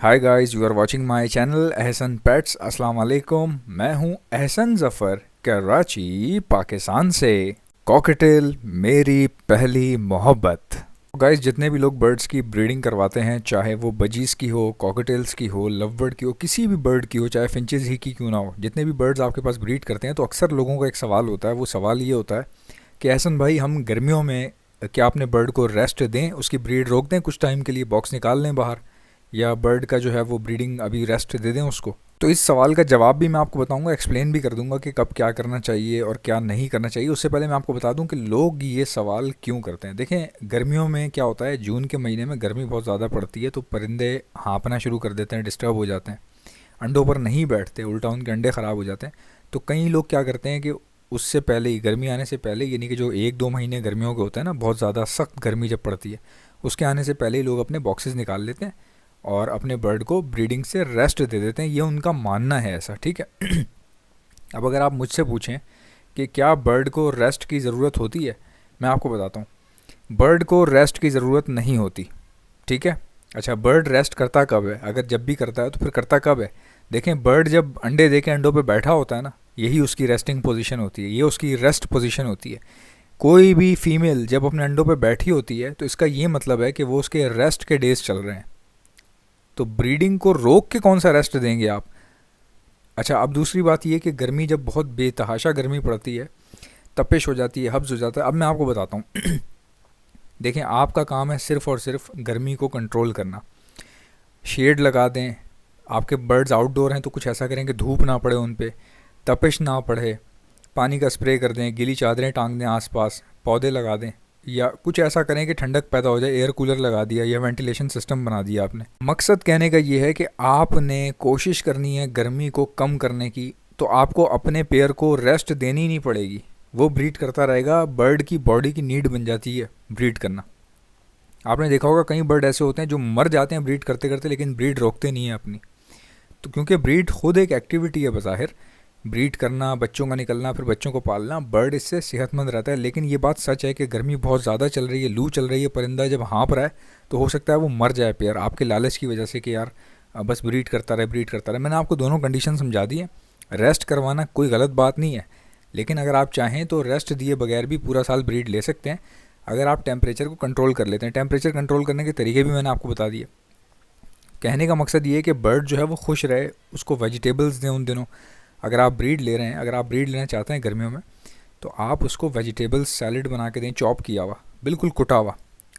Hi guys, you are watching my channel Ehsan pets. अस्सलाम वालेकुम। मैं हूं एहसन ज़फ़र, कराची पाकिस्तान से। कॉकटेल मेरी पहली मोहब्बत। गाइस, जितने भी लोग बर्ड्स की ब्रीडिंग करवाते हैं, चाहे वो बजीज़ की हो, कॉकटेल्स की हो, लव बर्ड की हो, किसी भी बर्ड की हो, चाहे फिंचेस ही की क्यों ना हो, जितने भी बर्ड्स आपके पास ब्रीड करते हैं, तो अक्सर लोगों का एक सवाल होता है। वो सवाल ये होता है कि एहसन भाई, हम गर्मियों में क्या अपने बर्ड को रेस्ट दें, उसकी ब्रीड रोक दें कुछ टाइम के लिए, बॉक्स निकाल लें बाहर, या बर्ड का जो है वो ब्रीडिंग अभी रेस्ट दे दें उसको। तो इस सवाल का जवाब भी मैं आपको बताऊंगा, एक्सप्लेन भी कर दूंगा कि कब क्या करना चाहिए और क्या नहीं करना चाहिए। उससे पहले मैं आपको बता दूं कि लोग ये सवाल क्यों करते हैं। देखें, गर्मियों में क्या होता है, जून के महीने में गर्मी बहुत ज़्यादा पड़ती है, तो परिंदे हाँपना शुरू कर देते हैं, डिस्टर्ब हो जाते हैं, अंडों पर नहीं बैठते, उल्टा उनके अंडे ख़राब हो जाते हैं। तो कई लोग क्या करते हैं कि उससे पहले ही, गर्मी आने से पहले, यानी कि जो 1-2 महीने गर्मियों के होते हैं ना, बहुत ज़्यादा सख्त गर्मी जब पड़ती है, उसके आने से पहले ही लोग अपने बॉक्सेस निकाल लेते हैं और अपने बर्ड को ब्रीडिंग से रेस्ट दे देते हैं। ये उनका मानना है ऐसा, ठीक है। अब अगर आप मुझसे पूछें कि क्या बर्ड को रेस्ट की ज़रूरत होती है, मैं आपको बताता हूँ, बर्ड को रेस्ट की ज़रूरत नहीं होती, ठीक है। अच्छा, बर्ड रेस्ट करता कब है? अगर जब भी करता है तो फिर करता कब है? देखें, बर्ड जब अंडे दे के अंडों पे बैठा होता है ना, यही उसकी रेस्टिंग पोजीशन होती है, ये उसकी रेस्ट पोजीशन होती है। कोई भी फीमेल जब अपने अंडों पे बैठी होती है तो इसका ये मतलब है कि वो उसके रेस्ट के डेज चल रहे हैं। तो ब्रीडिंग को रोक के कौन सा रेस्ट देंगे आप? अच्छा, अब दूसरी बात ये कि गर्मी जब बहुत बेतहाशा गर्मी पड़ती है, तपिश हो जाती है, हब्स हो जाता है। अब मैं आपको बताता हूँ। देखें, आपका काम है सिर्फ़ और सिर्फ गर्मी को कंट्रोल करना। शेड लगा दें, आपके बर्ड्स आउटडोर हैं तो कुछ ऐसा करें कि धूप ना पड़े उन पे, तपिश ना पड़े, पानी का स्प्रे कर दें, गीली चादरें टांग दें आसपास, पौधे लगा दें, या कुछ ऐसा करें कि ठंडक पैदा हो जाए, एयर कूलर लगा दिया या वेंटिलेशन सिस्टम बना दिया आपने। मकसद कहने का ये है कि आपने कोशिश करनी है गर्मी को कम करने की, तो आपको अपने पेयर को रेस्ट देनी नहीं पड़ेगी, वो ब्रीड करता रहेगा। बर्ड की बॉडी की नीड बन जाती है ब्रीड करना। आपने देखा होगा कई बर्ड ऐसे होते हैं जो मर जाते हैं ब्रीड करते करते, लेकिन ब्रीड रोकते नहीं है अपनी। तो क्योंकि ब्रीड खुद एक एक्टिविटी है बज़ाहिर, ब्रीड करना, बच्चों का निकलना, फिर बच्चों को पालना, बर्ड इससे सेहतमंद रहता है। लेकिन ये बात सच है कि गर्मी बहुत ज़्यादा चल रही है, लू चल रही है, परिंदा जब हाँप रहा है तो हो सकता है वो मर जाए पेयर, आपके लालच की वजह से कि यार बस ब्रीड करता रहे, ब्रीड करता रहे। मैंने आपको दोनों कंडीशन समझा दी है। रेस्ट करवाना कोई गलत बात नहीं है, लेकिन अगर आप चाहें तो रेस्ट दिए बगैर भी पूरा साल ब्रीड ले सकते हैं, अगर आप टेम्परेचर को कंट्रोल कर लेते हैं। टेम्परेचर कंट्रोल करने के तरीके भी मैंने आपको बता दिए। कहने का मकसद ये है कि बर्ड जो है वो खुश रहे, उसको वेजिटेबल्स दें उन दिनों। अगर आप ब्रीड ले रहे हैं, अगर आप ब्रीड लेना चाहते हैं गर्मियों में, तो आप उसको वेजिटेबल्स सैलड बना के दें, चॉप किया हुआ, बिल्कुल कुटा हुआ,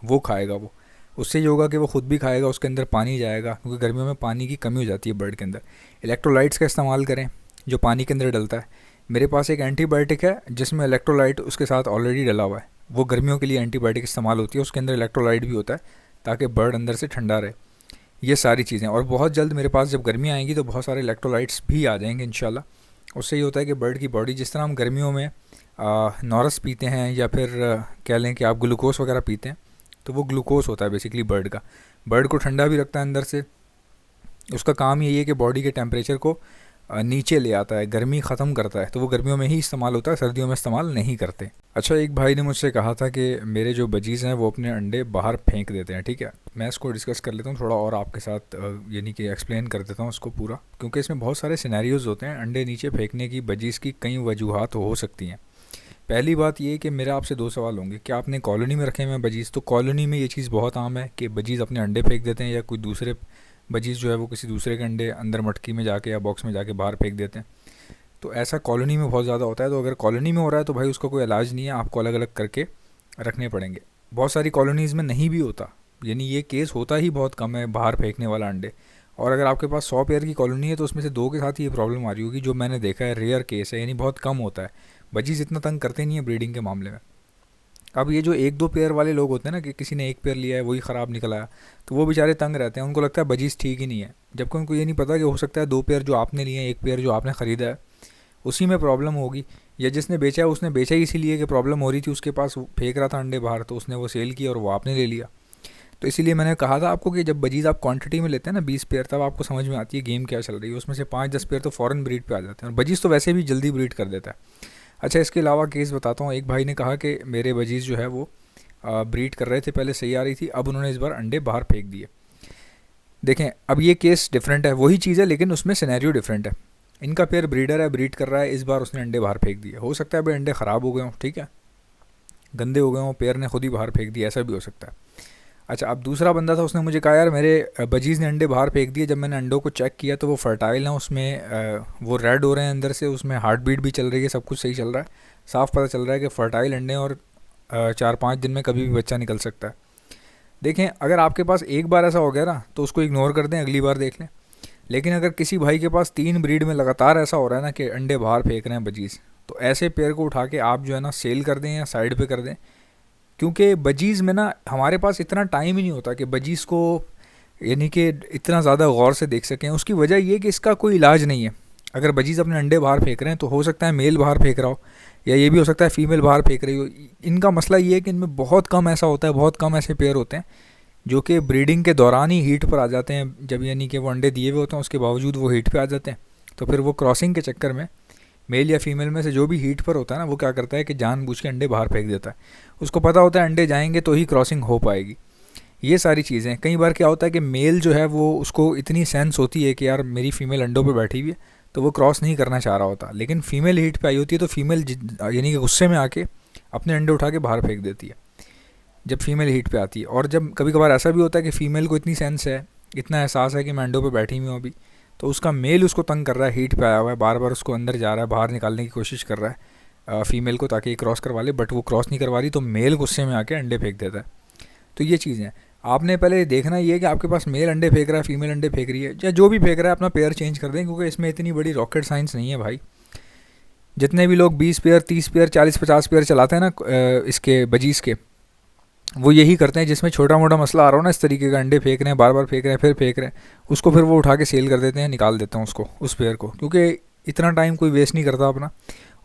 वो खाएगा वो। उससे ये होगा कि वो खुद भी खाएगा, उसके अंदर पानी जाएगा, क्योंकि गर्मियों में पानी की कमी हो जाती है बर्ड के अंदर। इलेक्ट्रोलाइट्स का इस्तेमाल करें जो पानी के अंदर डलता है। मेरे पास एक एंटीबायोटिक है जिसमें इलेक्ट्रोलाइट उसके साथ ऑलरेडी डला हुआ है, वो गर्मियों के लिए एंटीबायोटिक इस्तेमाल होती है, उसके अंदर इलेक्ट्रोलाइट भी होता है ताकि बर्ड अंदर से ठंडा रहे। ये सारी चीज़ें, और बहुत जल्द मेरे पास जब गर्मी आएंगी तो बहुत सारे इलेक्ट्रोलाइट्स भी आ जाएंगे इंशाल्लाह। उससे ये होता है कि बर्ड की बॉडी, जिस तरह हम गर्मियों में नॉरस पीते हैं या फिर कह लें कि आप ग्लूकोज वगैरह पीते हैं, तो वो ग्लूकोज होता है बेसिकली बर्ड का। बर्ड को ठंडा भी रखता है अंदर से, उसका काम यही है कि बॉडी के टेम्परेचर को नीचे ले आता है, गर्मी ख़त्म करता है। तो वो गर्मियों में ही इस्तेमाल होता है, सर्दियों में इस्तेमाल नहीं करते। अच्छा, एक भाई ने मुझसे कहा था कि मेरे जो बजीज़ हैं वो अपने अंडे बाहर फेंक देते हैं, ठीक है। मैं इसको डिस्कस कर लेता हूँ थोड़ा और आपके साथ, यानी कि एक्सप्लेन कर देता हूँ उसको पूरा, क्योंकि इसमें बहुत सारे सिनेरियोज़ होते हैं। अंडे नीचे फेंकने की बजीज़ की कई वजूहत हो सकती हैं। पहली बात ये कि मेरे आपसे दो सवाल होंगे, क्या आपने कॉलोनी में रखे हुए हैं बजीज़? तो कॉलोनी में ये चीज़ बहुत आम है कि बजीज़ अपने अंडे फेंक देते हैं, या कोई दूसरे बजीज़ जो है वो किसी दूसरे के अंडे अंदर मटकी में जाके या बॉक्स में जाके बाहर फेंक देते हैं। तो ऐसा कॉलोनी में बहुत ज़्यादा होता है। तो अगर कॉलोनी में हो रहा है तो भाई उसका कोई इलाज नहीं है, आपको अलग अलग करके रखने पड़ेंगे। बहुत सारी कॉलोनीज़ में नहीं भी होता, यानी ये केस होता ही बहुत कम है बाहर फेंकने वाला अंडे। और अगर आपके पास 100 पेयर की कॉलोनी है तो उसमें से 2 के साथ ये प्रॉब्लम आ रही होगी, जो मैंने देखा है रेयर केस है, यानी बहुत कम होता है। बजीज इतना तंग करते नहीं है ब्रीडिंग के मामले में। अब ये जो 1-2 पेयर वाले लोग होते हैं ना, कि किसी ने एक पेयर लिया है वही ख़राब निकला है, तो वो बेचारे तंग रहते हैं, उनको लगता है बजीज ठीक ही नहीं है, जबकि उनको ये नहीं पता कि हो सकता है 2 पेयर जो आपने लिए हैं, 1 पेयर जो आपने ख़रीदा है, उसी में प्रॉब्लम होगी। या जिसने बेचा है उसने बेचा ही इसीलिए कि प्रॉब्लम हो रही थी, उसके पास फेंक रहा था अंडे बाहर, तो उसने वो सेल किया और वो आपने ले लिया। तो इसीलिए मैंने कहा था आपको कि जब बजीज़ आप क्वांटिटी में लेते हैं ना 20 पेयर, तब आपको समझ में आती है गेम क्या चल रही है। उसमें से 5-10 पेयर तो फ़ौरन ब्रीड पे आ जाते हैं, और बजीज़ तो वैसे भी जल्दी ब्रीड कर देता है। अच्छा, इसके अलावा केस बताता हूँ। एक भाई ने कहा कि मेरे बजीज़ जो है वो ब्रीड कर रहे थे, पहले सही आ रही थी, अब उन्होंने इस बार अंडे बाहर फेंक दिए। देखें अब ये केस डिफरेंट है, वही चीज़ है लेकिन उसमें सिनेरियो डिफरेंट है। इनका पेयर ब्रीडर है, ब्रीड कर रहा है, इस बार उसने अंडे बाहर फेंक दिए, हो सकता है भाई अंडे ख़राब हो गए हों, ठीक है, गंदे हो गए हों, पेयर ने खुद ही बाहर फेंक दिया, ऐसा भी हो सकता है। अच्छा, अब दूसरा बंदा था, उसने मुझे कहा यार मेरे बजीज़ ने अंडे बाहर फेंक दिए, जब मैंने अंडों को चेक किया तो वो फर्टाइल हैं, उसमें वो रेड हो रहे हैं अंदर से, उसमें हार्ट बीट भी चल रही है, सब कुछ सही चल रहा है, साफ़ पता चल रहा है कि फ़र्टाइल अंडे हैं और 4-5 दिन में कभी भी बच्चा निकल सकता है। देखें अगर आपके पास एक बार ऐसा हो गया ना तो उसको इग्नोर कर दें, अगली बार देख लें। लेकिन अगर किसी भाई के पास 3 ब्रीड में लगातार ऐसा हो रहा है ना कि अंडे बाहर फेंक रहे हैं बजीज़, तो ऐसे पेयर को उठा के आप जो है ना सेल कर दें या साइड पे कर दें। क्योंकि बजीज़ में ना हमारे पास इतना टाइम ही नहीं होता कि बजीज़ को यानी कि इतना ज़्यादा गौर से देख सकें। उसकी वजह ये कि इसका कोई इलाज नहीं है। अगर बजीज़ अपने अंडे बाहर फेंक रहे हैं तो हो सकता है मेल बाहर फेंक रहा हो, या ये भी हो सकता है फीमेल बाहर फेंक रही हो। इनका मसला ये है कि इनमें बहुत कम ऐसा होता है, बहुत कम ऐसे पेयर होते हैं जो कि ब्रीडिंग के दौरान ही हीट पर आ जाते हैं, जब यानी कि वो अंडे दिए हुए होते हैं उसके बावजूद वो हीट पे आ जाते हैं। तो फिर वो क्रॉसिंग के चक्कर में मेल या फीमेल में से जो भी हीट पर होता है ना, वो क्या करता है कि जानबूझ के अंडे बाहर फेंक देता है। उसको पता होता है अंडे जाएंगे तो ही क्रॉसिंग हो पाएगी। ये सारी चीज़ें, कई बार क्या होता है कि मेल जो है वो उसको इतनी सेंस होती है कि यार मेरी फीमेल अंडों पे बैठी हुई है, तो वो क्रॉस नहीं करना चाह रहा होता, लेकिन फीमेल हीट पे आई होती है तो फीमेल यानी कि गुस्से में आके अपने अंडे उठा के बाहर फेंक देती है जब फीमेल हीट पे आती है। और जब कभी कभार ऐसा भी होता है कि फ़ीमेल को इतनी सेंस है, इतना एहसास है कि मैं अंडों पे बैठी हुई हूँ अभी, तो उसका मेल उसको तंग कर रहा है, हीट पे आया हुआ है, बार बार उसको अंदर जा रहा है, बाहर निकालने की कोशिश कर रहा है फ़ीमेल को ताकि क्रॉस करवा ले, बट वो क्रॉस नहीं करवा रही, तो मेल गुस्से में आके अंडे फेंक देता है। तो ये चीज़ें आपने पहले देखना ये है कि आपके पास मेल अंडे फेंक रहा है, फीमेल अंडे फेंक रही है, या जो भी फेंक रहा है अपना पेयर चेंज कर दें, क्योंकि इसमें इतनी बड़ी रॉकेट साइंस नहीं है भाई। जितने भी लोग 20 पेयर, 30 पेयर, 40-50 पेयर चलाते हैं ना इसके बजीज़ के, वो यही करते हैं जिसमें छोटा मोटा मसला आ रहा हो ना, इस तरीके का अंडे फेंक रहे हैं, बार बार फेंक रहे हैं, फिर फेंक रहे हैं, उसको फिर वो उठा के सेल कर देते हैं, निकाल देते हैं उसको, उस पेयर को, क्योंकि इतना टाइम कोई वेस्ट नहीं करता अपना।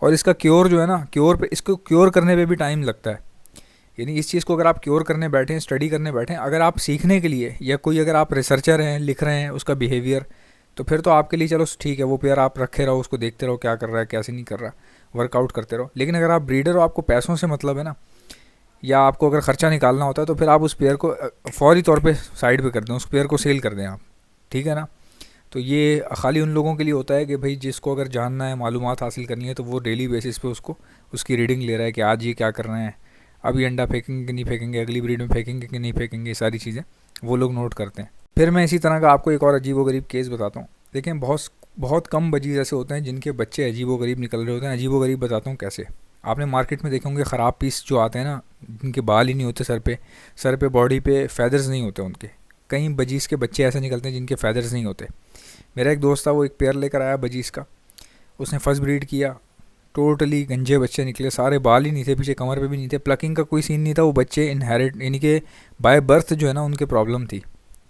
और इसका क्योर जो है ना, क्योर पे, इसको क्योर करने पे भी टाइम लगता है। यानी इस चीज़ को अगर आप क्योर करने बैठें, स्टडी करने बैठें, अगर आप सीखने के लिए, या कोई अगर आप रिसर्चर हैं, लिख रहे हैं उसका बिहेवियर, तो फिर तो आपके लिए चलो ठीक है, वो पेयर आप रखे रहो, उसको देखते रहो क्या कर रहा है कैसे नहीं कर रहा, वर्कआउट करते रहो। लेकिन अगर आप ब्रीडर हो, आपको पैसों से मतलब है ना, या आपको अगर ख़र्चा निकालना होता है, तो फिर आप उस पेयर को फौरी तौर पे साइड पे कर दें, उस पेयर को सेल कर दें आप, ठीक है ना। तो ये खाली उन लोगों के लिए होता है कि भाई जिसको अगर जानना है, मालूमात हासिल करनी है, तो वो डेली बेसिस पे उसको उसकी रीडिंग ले रहा है कि आज ये क्या कर रहे हैं, अभी अंडा फेंकेंगे कि नहीं फेंकेंगे, अगली ब्रीड में फेंकेंगे कि नहीं फेंकेंगे, सारी चीज़ें वो लोग नोट करते हैं। फिर मैं इसी तरह का आपको एक और अजीबोगरीब केस बताता हूँ। देखें बहुत बहुत कम बजीज़ ऐसे होते हैं जिनके बच्चे अजीबोगरीब निकल रहे होते हैं। अजीबोगरीब बताता हूँ कैसे। आपने मार्केट में देखे होंगे ख़राब पीस जो आते हैं ना, जिनके बाल ही नहीं होते सर पे बॉडी पे फेदर्स नहीं होते उनके। कई बजीज़ के बच्चे ऐसे निकलते हैं जिनके फेदर्स नहीं होते। मेरा एक दोस्त था, वो एक पेयर लेकर आया बजीज़ का, उसने फर्स्ट ब्रीड किया, टोटली गंजे बच्चे निकले, सारे बाल ही नहीं थे, पीछे कमर पे भी नहीं थे, प्लकिंग का कोई सीन नहीं था। वो बच्चे इनहेरिट यानी कि बाय बर्थ जो है ना उनके प्रॉब्लम थी।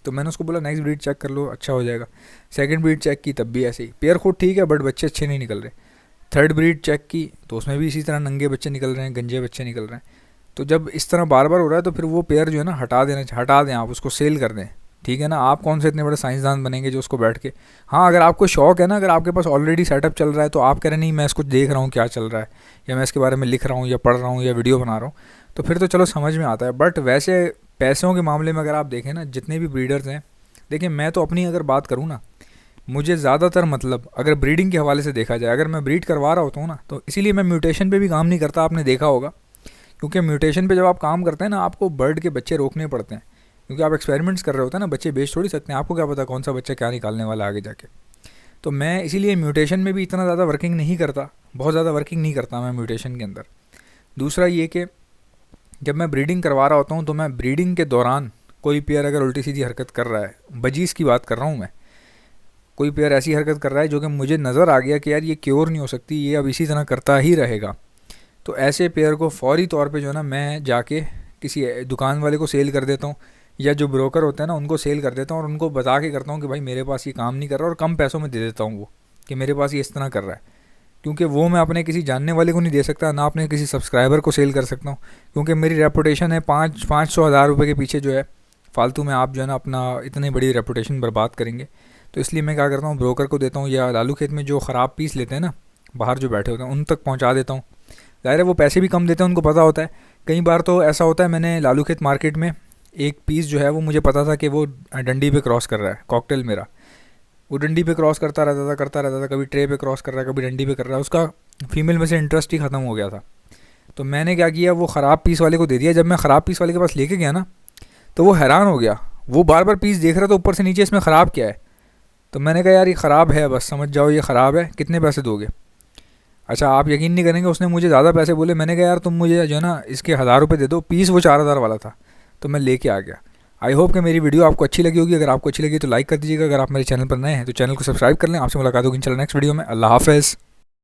तो मैंने उसको बोला नेक्स्ट ब्रीड चेक कर लो, अच्छा हो जाएगा। सेकंड ब्रीड चेक की, तब भी ऐसे ही, पेयर खुद ठीक है बट बच्चे अच्छे नहीं निकल रहे। थर्ड ब्रीड चेक की तो उसमें भी इसी तरह नंगे बच्चे निकल रहे हैं, गंजे बच्चे निकल रहे हैं। तो जब इस तरह बार बार हो रहा है तो फिर वो पेयर जो है ना हटा दें आप, उसको सेल कर दें, ठीक है ना। आप कौन से इतने बड़े साइंसदान बनेंगे जो उसको बैठ के, हाँ अगर आपको शौक है ना, अगर आपके पास ऑलरेडी सेटअप चल रहा है, तो आप कह रहे नहीं मैं इसको देख रहा हूँ क्या चल रहा है, या मैं इसके बारे में लिख रहा हूँ या पढ़ रहा हूँ या वीडियो बना रहा हूँ, तो फिर तो चलो समझ में आता है। बट वैसे पैसों के मामले में अगर आप देखें ना, जितने भी ब्रीडर्स हैं, देखिए मैं तो अपनी अगर बात करूँ ना, मुझे ज़्यादातर मतलब अगर ब्रीडिंग के हवाले से देखा जाए, अगर मैं ब्रीड करवा रहा होता हूँ ना, तो इसीलिए मैं म्यूटेशन पे भी काम नहीं करता, आपने देखा होगा। क्योंकि म्यूटेशन पे जब आप काम करते हैं ना, आपको बर्ड के बच्चे रोकने पड़ते हैं, क्योंकि आप एक्सपेरिमेंट्स कर रहे होते हैं ना, बच्चे बेच थोड़ी सकते हैं, आपको क्या पता कौन सा बच्चा क्या निकालने वाला आगे जाके। तो मैं इसीलिए म्यूटेशन में भी इतना ज़्यादा वर्किंग नहीं करता, बहुत ज़्यादा वर्किंग नहीं करता मैं म्यूटेशन के अंदर। दूसरा ये कि जब मैं ब्रीडिंग करवा रहा होता हूँ, तो मैं ब्रीडिंग के दौरान कोई पेयर अगर उल्टी सीधी हरकत कर रहा है, बजीज़ की बात कर रहा हूँ मैं, कोई पेयर ऐसी हरकत कर रहा है जो कि मुझे नज़र आ गया कि यार ये क्योर नहीं हो सकती, ये अब इसी तरह करता ही रहेगा, तो ऐसे पेयर को फौरी तौर पे जो है ना मैं जाके किसी दुकान वाले को सेल कर देता हूँ, या जो ब्रोकर होता है ना उनको सेल कर देता हूँ, और उनको बता के करता हूँ कि भाई मेरे पास ये काम नहीं कर रहा, और कम पैसों में दे देता हूँ वो कि मेरे पास ये इस तरह कर रहा है। क्योंकि वो मैं अपने किसी जानने वाले को नहीं दे सकता, ना अपने किसी सब्सक्राइबर को सेल कर सकता हूँ, क्योंकि मेरी रेपुटेशन है 500-1000 रुपये के पीछे जो है फालतू में आप जो है ना अपना इतनी बड़ी रेपुटेशन बर्बाद करेंगे। तो इसलिए मैं क्या करता हूँ, ब्रोकर को देता हूँ, या लालू खेत में जो ख़राब पीस लेते हैं ना बाहर जो बैठे होते हैं उन तक पहुँचा देता हूँ। ज़ाहिर है वो पैसे भी कम देते हैं, उनको पता होता है। कई बार तो ऐसा होता है, मैंने लालू खेत मार्केट में एक पीस जो है वो मुझे पता था कि वो डंडी पे क्रॉस कर रहा है, कॉकटेल मेरा वो डंडी पे क्रॉस करता रहता था, कभी ट्रे पे क्रॉस कर रहा है, कभी डंडी पे कर रहा है, उसका फीमेल में से इंटरेस्ट ही ख़त्म हो गया था। तो मैंने क्या किया, वो ख़राब पीस वाले को दे दिया। जब मैं ख़राब पीस वाले के पास लेके गया ना, तो वो हैरान हो गया, वो बार बार पीस देख रहा था ऊपर से नीचे, इसमें ख़राब क्या है। तो मैंने कहा यार ये ख़राब है, बस समझ जाओ ये ख़राब है, कितने पैसे दोगे। अच्छा आप यकीन नहीं करेंगे, उसने मुझे ज़्यादा पैसे बोले। मैंने कहा यार तुम मुझे जो है ना इसके 1000 रुपये दे दो, पीस वो 4000 वाला था। तो मैं लेके आ गया। आई होप कि मेरी वीडियो आपको अच्छी लगी होगी। अगर आपको अच्छी लगी तो लाइक कर दीजिएगा। अगर आप मेरे चैनल पर नए हैं तो चैनल को सब्सक्राइब कर लें। आपसे मुलाकात होगी इंशाल्लाह नेक्स्ट वीडियो में। अल्लाह हाफ़िज़।